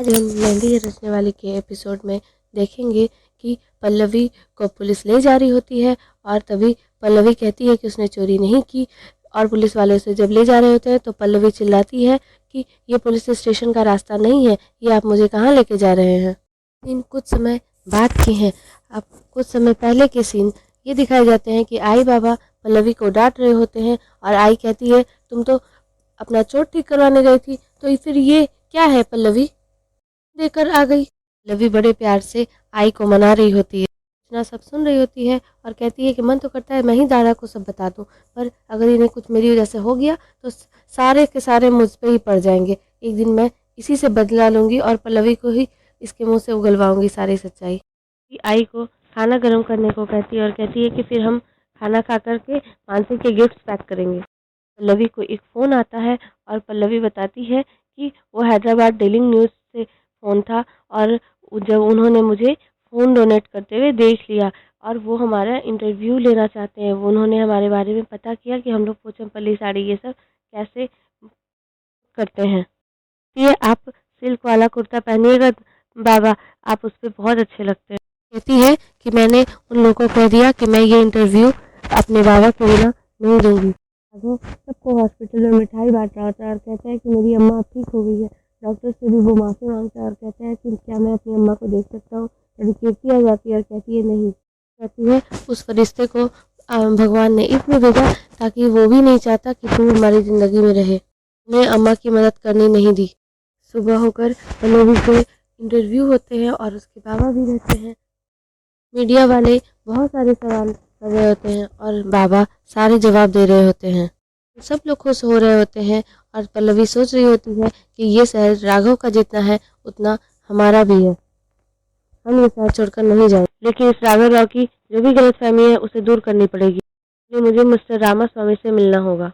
आज हम मेहंदी रचने वाली के एपिसोड में देखेंगे कि पल्लवी को पुलिस ले जा रही होती है और तभी पल्लवी कहती है कि उसने चोरी नहीं की और पुलिस वाले उसे जब ले जा रहे होते हैं तो पल्लवी चिल्लाती है कि ये पुलिस स्टेशन का रास्ता नहीं है, ये आप मुझे कहाँ लेके जा रहे हैं। इन कुछ समय बाद के हैं। अब कुछ समय पहले के सीन ये दिखाए जाते हैं कि आई बाबा पल्लवी को डांट रहे होते हैं और आई कहती है तुम तो अपना चोट ठीक करवाने गई थी, तो फिर ये क्या है पल्लवी देकर आ गई। लवी बड़े प्यार से आई को मना रही होती है। इतना सब सुन रही होती है और कहती है कि मन तो करता है मैं ही दादा को सब बता दूं, पर अगर इन्हें कुछ मेरी वजह से हो गया तो सारे के सारे मुझ पे ही पड़ जाएंगे। एक दिन मैं इसी से बदला लूंगी और पल्लवी को ही इसके मुंह से उगलवाऊंगी सारी सच्चाई। आई को खाना गर्म करने को कहती है और कहती है कि फिर हम खाना खा करके मानसी के गिफ्ट पैक करेंगे। पल्लवी को एक फ़ोन आता है और पल्लवी बताती है कि वो हैदराबाद डेली न्यूज़ से फ़ोन था और जब उन्होंने मुझे फ़ोन डोनेट करते हुए देख लिया और वो हमारा इंटरव्यू लेना चाहते हैं। वो उन्होंने हमारे बारे में पता किया कि हम लोग पोचमपल्ली साड़ी ये सब कैसे करते हैं। ये आप सिल्क वाला कुर्ता पहनिएगा बाबा, आप उस पर बहुत अच्छे लगते हैं। कहती है कि मैंने उन लोगों को कह दिया कि मैं ये इंटरव्यू अपने बाबा के बिना नहीं दूंगी। वो सबको हॉस्पिटल में मिठाई बांट रहा होता है और कहता है कि मेरी अम्मा अब ठीक हो गई है। डॉक्टर से भी वो माफ़ी मांगता है और कहता है कि क्या मैं अपनी अम्मा को देख सकता हूँ। लड़की कीर्ति आ जाती है और कहती है नहीं। कहती है उस फरिश्ते को भगवान ने इसलिए भेजा ताकि वो भी नहीं चाहता कि तू हमारी ज़िंदगी में रहे। उन्हें अम्मा की मदद करनी नहीं दी। सुबह होकर पल्लवी के इंटरव्यू होते हैं और उसके बाबा भी रहते हैं। मीडिया वाले बहुत सारे सवाल कर रहे होते हैं और बाबा सारे जवाब दे रहे होते हैं। सब लोग खुश हो रहे होते हैं और पल्लवी सोच रही होती है कि ये शहर राघव का जितना है उतना हमारा भी है, हम ये शहर छोड़कर नहीं जाएंगे। लेकिन इस राघव राव की जो भी गलतफहमी है उसे दूर करनी पड़ेगी। मुझे मिस्टर रामास्वामी से मिलना होगा।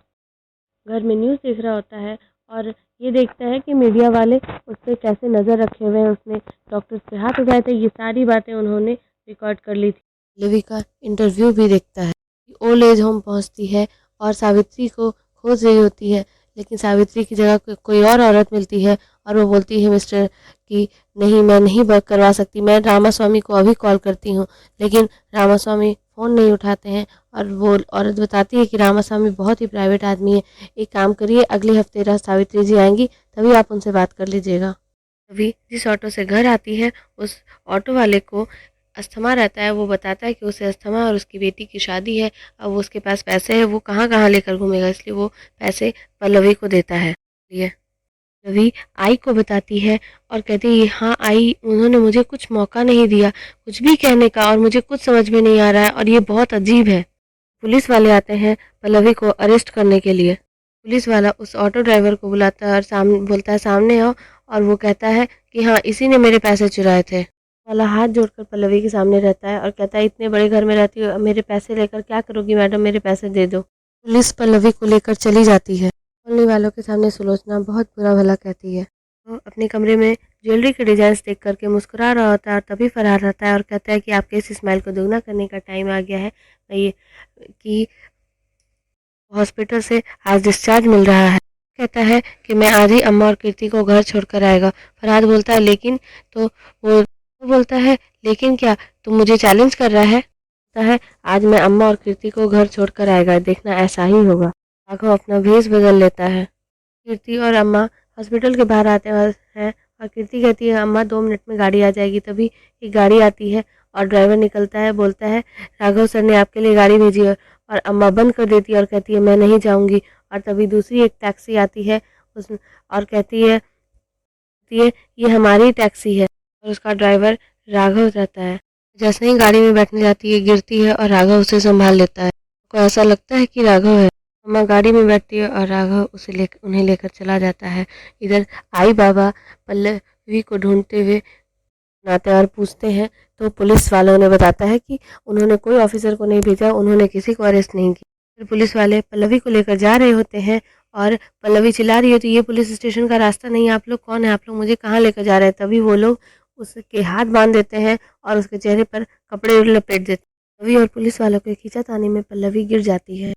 घर में न्यूज़ देख रहा होता है और ये देखता है कि मीडिया वाले उस पर कैसे नज़र रखे हुए हैं। उसने डॉक्टर्स पे हाथ उठाए थे, ये सारी बातें उन्होंने रिकॉर्ड कर ली थी। पल्लवी का इंटरव्यू भी देखता है। ओल्ड एज होम पहुंचती है और सावित्री को खोज रही होती है, लेकिन सावित्री की जगह कोई और औरत मिलती है और वो बोलती है मिस्टर कि नहीं मैं नहीं वर्क करवा सकती, मैं रामास्वामी को अभी कॉल करती हूँ। लेकिन रामास्वामी फ़ोन नहीं उठाते हैं और वो औरत बताती है कि रामास्वामी बहुत ही प्राइवेट आदमी है, एक काम करिए अगले हफ्ते सावित्री जी आएंगी तभी आप उनसे बात कर लीजिएगा। अभी जिस ऑटो से घर आती है उस ऑटो वाले को अस्थमा रहता है। वो बताता है कि उसे अस्थमा और उसकी बेटी की शादी है, अब वो उसके पास पैसे हैं, वो कहाँ कहाँ लेकर घूमेगा, इसलिए वो पैसे पल्लवी को देता है। ये पल्लवी आई को बताती है और कहती है हाँ आई, उन्होंने मुझे कुछ मौका नहीं दिया कुछ भी कहने का और मुझे कुछ समझ में नहीं आ रहा है और ये बहुत अजीब है। पुलिस वाले आते हैं पल्लवी को अरेस्ट करने के लिए। पुलिस वाला उस ऑटो ड्राइवर को बुलाता है और सामने बोलता है सामने आओ, और वो कहता है कि हाँ इसी ने मेरे पैसे चुराए थे। वाला हाथ जोड़कर पल्लवी के सामने रहता है और कहता है इतने बड़े घर में रहती हो, मेरे पैसे लेकर क्या करोगी मैडम, मेरे पैसे दे दो। पुलिस पल्लवी को लेकर चली जाती है। बोलने वालों के सामने सुलोचना बहुत बुरा भला कहती है। वो अपने कमरे में ज्वेलरी के डिजाइन देख करके मुस्कुरा रहा होता है और तभी फरार रहता है और कहता है कि आपके इस स्माइल को दोगुना करने का टाइम आ गया है। ये कि हॉस्पिटल से आज डिस्चार्ज मिल रहा है। कहता है कि मैं आज ही अम्मा और कीर्ति को घर छोड़कर आएगा। फरहाद बोलता है लेकिन, तो वो बोलता है लेकिन क्या, तुम मुझे चैलेंज कर रहा है। कहता है आज मैं अम्मा और कीर्ति को घर छोड़कर आएगा, देखना ऐसा ही होगा। राघव अपना भेष बदल लेता है। कीर्ति और अम्मा हॉस्पिटल के बाहर आते हैं और कीर्ति कहती है अम्मा 2 मिनट में गाड़ी आ जाएगी। तभी एक गाड़ी आती है और ड्राइवर निकलता है, बोलता है राघव सर ने आपके लिए गाड़ी भेजी है, और अम्मा बंद कर देती है और कहती है मैं नहीं जाऊंगी। और तभी दूसरी एक टैक्सी आती है उस और कहती है ये हमारी टैक्सी है, और उसका ड्राइवर राघव रहता है। जैसे ही गाड़ी में बैठने जाती है गिरती है और राघव उसे संभाल लेता है। को ऐसा लगता है कि राघव है। अम्मा गाड़ी में बैठती है और राघव उन्हें लेकर चला जाता है। इधर आई बाबा पल्लवी को ढूंढते हुए आते और पूछते हैं तो पुलिस वालों ने बताता है कि उन्होंने कोई ऑफिसर को नहीं भेजा, उन्होंने किसी को अरेस्ट नहीं किया। फिर पुलिस वाले पल्लवी को लेकर जा रहे होते हैं और पल्लवी चिल्ला रही होती है ये पुलिस स्टेशन का रास्ता नहीं है, आप लोग कौन है, आप लोग मुझे कहाँ लेकर जा रहे हैं। तभी वो लोग उसके हाथ बांध देते हैं और उसके चेहरे पर कपड़े लपेट देते हैं। पल्लवी और पुलिस वालों के खींचातानी में पल्लवी गिर जाती है।